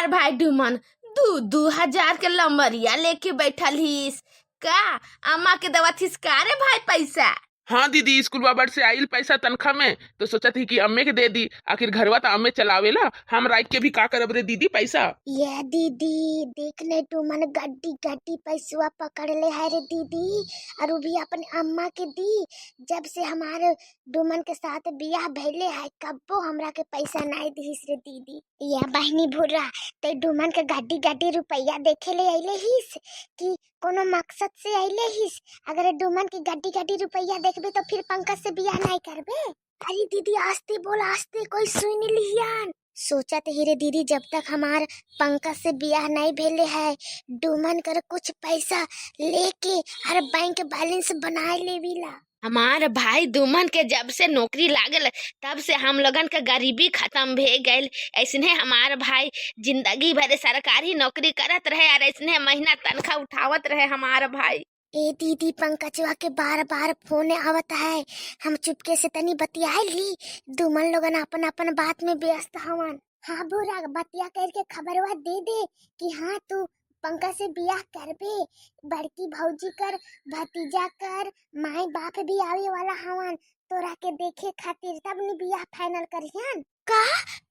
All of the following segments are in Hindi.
भाई डुमन 2,000 के लंबरिया लेके बैठल हिस का? अम्मा के दवा थिस का रे भाई पैसा? हाँ दीदी, स्कूल बाबर से आइल पैसा तनखा में तो सोचा थी कि अम्मे के दे दी। आखिर घरवा तो अम्मे चलावेला, हम राइट के भी का करब रे दीदी पैसा। ये दीदी देख ले डुमन गड्डी गड्डी पैसवा पकड़ ले है रे दीदी, और वो भी अपने अम्मा के दी। जब से हमारे डुमन के साथ बियाह भइले है कब्बो हमरा के पैसा नहीं दिस रे दीदी। या बहनी भुरा ते डुमन के गड्डी गड्डी रुपया देखे ले आइले हिस कि कोनो मकसद से आइले हिस? अगर डुमन की गड्डी गड्डी रुपया देखबे तो फिर पंकज से बियाह नहीं करबे? अरे दीदी आस्ते बोल, आस्ते कोई सुन लिहियान। सोचा थे रे दीदी जब तक हमार पंकज से बियाह नहीं भेले है डुमन कर कुछ पैसा लेके हर बैंक बैलेंस बनाए लेविला। हमार भाई दुमन के जब से नौकरी लागल तब से हम लोगन का गरीबी खत्म भे गईल। ऐसने हमार भाई जिंदगी भर सरकारी नौकरी करत रहे और ऐसने महीना तनखा उठावत रहे हमार भाई। ए दीदी पंकजवा के बार बार फोन आवत है, हम चुपके से तनी बतिया ली। दुमन लोगन अपन अपन बात में व्यस्त हवन। हाँ बुरा बतिया करके खबरवा दे दे कि हाँ तू पंकज से बियाह करबे। बड़की भौजी कर भतीजा कर माई बाप भी आवे वाला हवन तोरा के देखे खातिर, तब न बियाह फाइनल करियन। का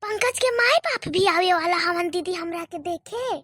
पंकज के माई बाप भी आवे वाला हवन दीदी हमरा के देखे?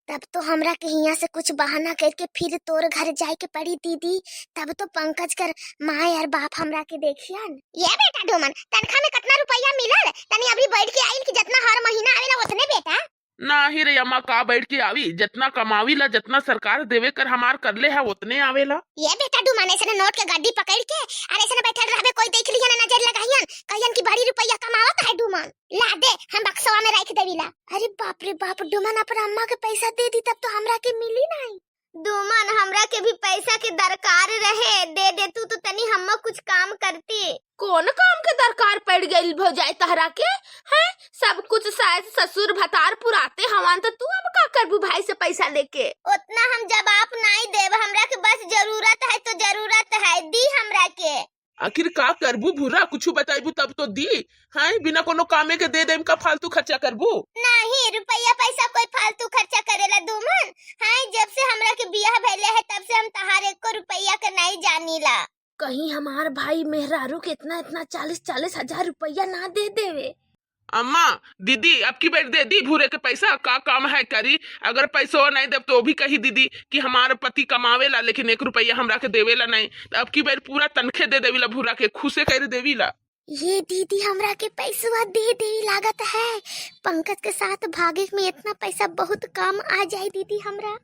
तब तो हमरा के यहाँ से कुछ बहाना करके फिर तोर घर जाए के पड़ी दीदी, तब तो पंकज कर माँ और बाप हमरा के देखियन। ये बेटा डुमन तनखा में कितना रुपया मिलल तनी अभी बैठ के आइल कि जितना हर महीना आवेला उतने बेटा? ना ही रे अम्मा, का बैठ के आवी, जितना कमावी ला जितना सरकार देवे कर हमार करले है उतने आवेला। ये बेटा डुमन ऐसे नोट के गड्डी पकड़ के और ऐसे बैठल रहबे कोई देख लिया ना नजर लगाइयन कहियन की बड़ी रुपया कमावत है डुमन। ला दे हम बक्सवा में रख देविला। अरे बाप रे बाप डुमन अपन अम्मा के पैसा दे दी तब तो हमरा के मिली नहीं। दुमन हमरा के भी पैसा के दरकार रहे, दे दे तू तो तनी हम कुछ काम करती। कौन काम के दरकार पड़ गई भौजाई तहरा के? हैं सब कुछ शायद ससुर भतार पुराते हवन तो तू अब का करबू भाई से पैसा लेके? उतना हम जवाब नहीं देब, हमरा के बस जरूरत है तो जरूरत है, दी हमरा के। आखिर का करबू भूरा, कुछ बताइबू तब तो दी। हाँ बिना कोनो कामे के दे देम का फालतू खर्चा करबू? नहीं रुपया पैसा कोई फालतू खर्चा करेला दुमन। हाँ जब से हमरा के बियाह भइले है तब से हम तहार एको रुपया के नहीं जानीला। कहीं हमार भाई मेहरारू के इतना 40-40 हजार रुपया ना दे देवे। अम्मा दीदी अब की बैठ दे दी भूरे के पैसा, का काम है करी। अगर पैसा नहीं दे तो भी कही दीदी कि हमारे पति कमावेला लेकिन 1 रुपया हमरा के देवेला नहीं, तो अब की बैठ पूरा तनखे दे देवीला भूरा के, खुशे कर देवीला। ये दीदी हमरा के पैसा दे देवी लागत है। पंकज के साथ भागे में इतना पैसा बहुत कम आ जाए दीदी हमरा।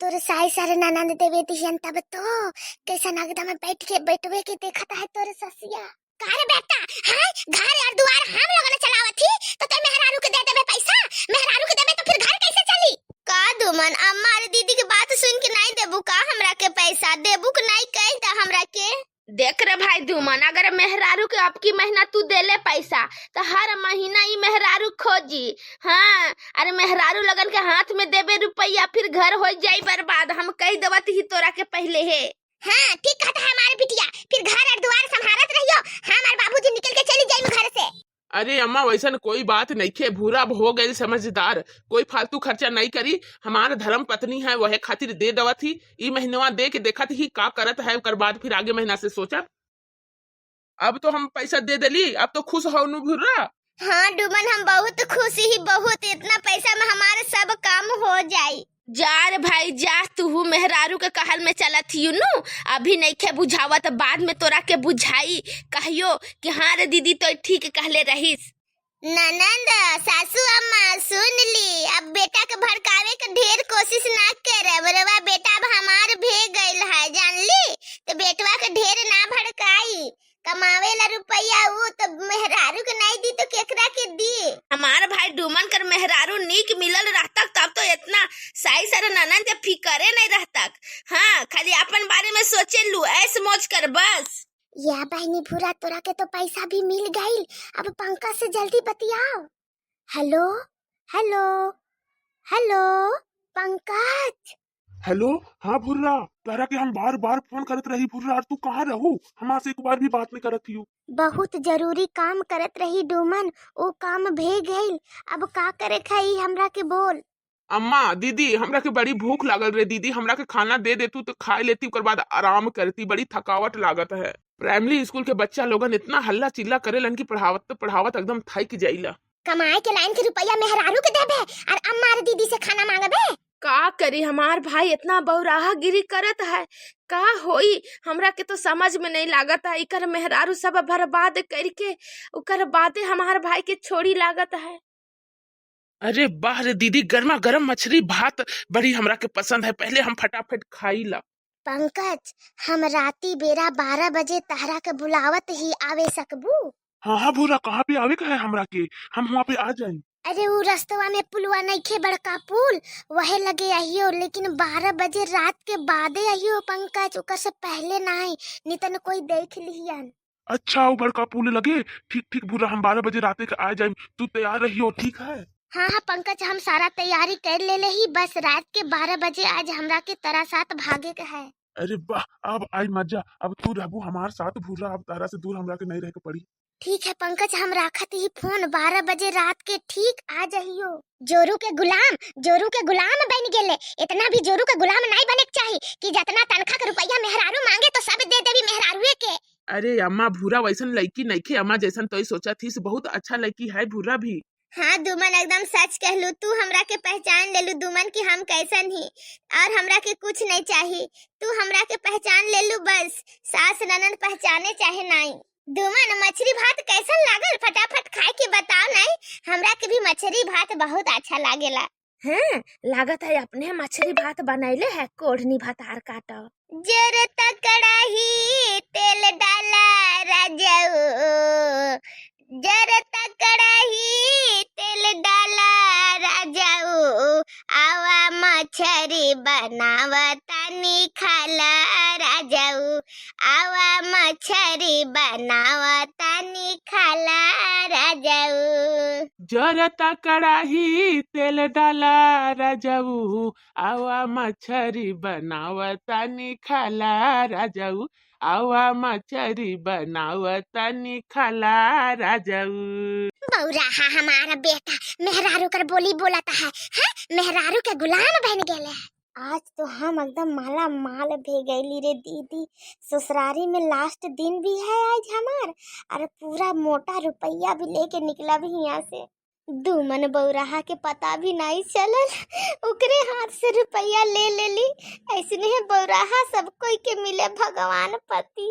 तोरे साई सारे नाना ने देवे दिहन तब तो कैसा नागदा में बैठ के बैठवे के देखता है तोरे ससिया। कारे बेटा हां घर और द्वार हम लोग ने चलावत थी तो ते मेहरारू के दे देबे पैसा? मेहरारू के देबे तो फिर घर कैसे चली? का दुमन अम्मा रे दीदी की बात सुन के नहीं देबू का हमरा के पैसा? देबू के नहीं कह दा हमरा के। देख रे भाई दुमन, अगर मेहरारू के अब की महीना तू देले पैसा तो हर महीना ही मेहरारू खोजी। हाँ अरे मेहरारू लगन के हाथ में देबे रुपया फिर घर हो जाई बर्बाद, हम कह देवत ही तोरा के पहले है। हाँ ठीक कहता है हमारे बिटिया, फिर घर और द्वार संभालत रहियो, हमारे बाबूजी निकल के चली जाई घर से। अरे अम्मा वैसा कोई बात नहीं थे, भूरा हो गई समझदार, कोई फालतू खर्चा नहीं करी। हमारा धर्म पत्नी है वह खातिर दे दवा थी, ई महीनवा दे के देखा थी का करत है, कर बाद फिर आगे महीना से सोचा। अब तो हम पैसा दे दिली, अब तो खुश हो नु भूरा? हाँ डुमन हम बहुत खुशी ही बहुत, इतना पैसा में हमारे सब काम हो जाई। जा रे भाई जा, तू मेहरारू के कहल में चलत ही नु, अभी नहीं खे बुझावा तो बाद में तोरा के बुझाई, कहियो कि हाँ रे दीदी तो ठीक कहले रहीस। ननंद सासू अम्मा सुन ली, अब बेटा के भड़कावे के ढेर कोशिश ना करे, बरवा बेटा अब हमार भे गइल है जान ली, तो बेटवा के ढेर ना भड़काई। कमावेला रुपया वो तो मेहरारू के नहीं दी तो केकरा के दी? हमार भाई डुमन कर मेहरारू नीक मिलल रहता तब तो इतना साई सारे ननन के फिकरे नहीं रहता। हाँ खाली अपन बारे में सोचे लू, ऐस मौज कर बस। या बहनी भूरा तोरा के तो पैसा भी मिल गई, अब पंकज से जल्दी बतियाओ। Hello hello hello Pankaj. Hello. हाँ भुर्रा, तारा के हम बार बार फोन करत रही भुर्रा, और तू कहाँ रहू? हमारे से एक बार भी बात नहीं करत थी। बहुत जरूरी काम करत रही डूमन, वो काम भे गईल। अब का करे खाई हमरा के बोल। अम्मा दीदी, हमरा के बड़ी भूख लागल रे दीदी, हमरा के खाना दे देतू तो खा लेती, ओकर बाद आराम करती। बड़ी थकावट लागत है। प्राइमरी स्कूल के बच्चा लोगन इतना हल्ला चिल्ला करेलन कि पढ़ावत एकदम थक जाइला। कमाए के लाइन के रुपया मेहरारू के देबे और अम्मा रे दीदी से खाना मांगबे। का करी, हमार भाई इतना बहुराहा गिरी करत है। का होई हमरा के तो समझ में नहीं लागत है। इकर मेहरारू सब बर्बाद करके उकर बादे हमार भाई के छोड़ी लागत है। अरे वाह रे दीदी, गर्मा गर्म मछली भात बड़ी हमरा के पसंद है। पहले हम फटाफट खाई ला। पंकज, हम राती बेरा 12 बजे तहरा के बुलावत ही आवे सकबू? हाँ हाँ भूरा, कहाँ पे आवे का है हमरा के? हम वहाँ पे आ जाए। अरे वो रस्तवा में पुलवा नइखे, बड़का पुल वहे लगे आइयो, लेकिन 12 बजे रात के बादे आइयो पंकज, ओकर से पहले नहीं तो कोई देख लिहियन। अच्छा, वो बड़का पुल लगे। ठीक ठीक भूरा, हम 12 बजे रात के आ जाए। तू तैयार रही हो, ठीक है? हाँ हाँ पंकज, हम सारा तैयारी कर ले ही, बस रात के 12 बजे आज हमरा के तेरा साथ भागे के है। अरे वाह, अब आई मजा। अब तू रहबू हमारे साथ भूरा, अब तारा से दूर हमरा के नहीं रह के पड़ी। ठीक है पंकज, हम राखत ही फोन। 12 बजे रात के ठीक आ जाइयो। जोरू के गुलाम बन गेले। इतना भी जोरू के गुलाम नहीं बने के चाहिए कि जितना तनखा के रुपया मेहरारू मांगे तो सब दे देवी मेहरारूए के। अरे अम्मा, भूरा वैसन लड़की नहीं खे अम्मा, जैसन तो सोचा थी। बहुत अच्छा लड़की है भूरा भी। हाँ दुमन, एकदम सच कहलू। तू हमरा के पहचान लेलू दुमन कि हम कैसन ही, और हमरा के कुछ नहीं चाहिए। तू हमरा के पहचान लेलू, बस सास ननद पहचाने चाहे नहीं। दुमन, मछली भात कैसन लागल? फटाफट खाए के बताओ। नहीं, हमरा के भी मछली भात बहुत अच्छा लागेला। हैं, लागत है अपने मछली भात बनैले है। कोढ़नी भातार काटो। जर कड़ाही तेल डाला राजाऊ, जर कड़ाही तेल डाला राजाऊ, आवा मछली बनावा तानी खाला राजाऊ, आवा मछली बनावा तानी खाला राजाऊ। जरता कड़ाही तेल डाला राजाऊ, आवा मछरी बनावतानी खाला राजाऊ, आवा मछरी बनावतानी खाला राजाऊ। बौराहा हमारा बेटा मेहरारू कर बोली बोलता है, मेहरारू के गुलाम बन गेले है। आज तो हम एकदम माला माल भे गईली रे दीदी। ससुरारी में लास्ट दिन भी है आज हमार, और पूरा मोटा रुपया भी लेके निकला भी यहाँ से। दुमन बौराहा के पता भी नहीं चलल, ओकरे हाथ से रुपया ले लेली। ऐसने बौराहा सब कोई के मिले भगवान पति।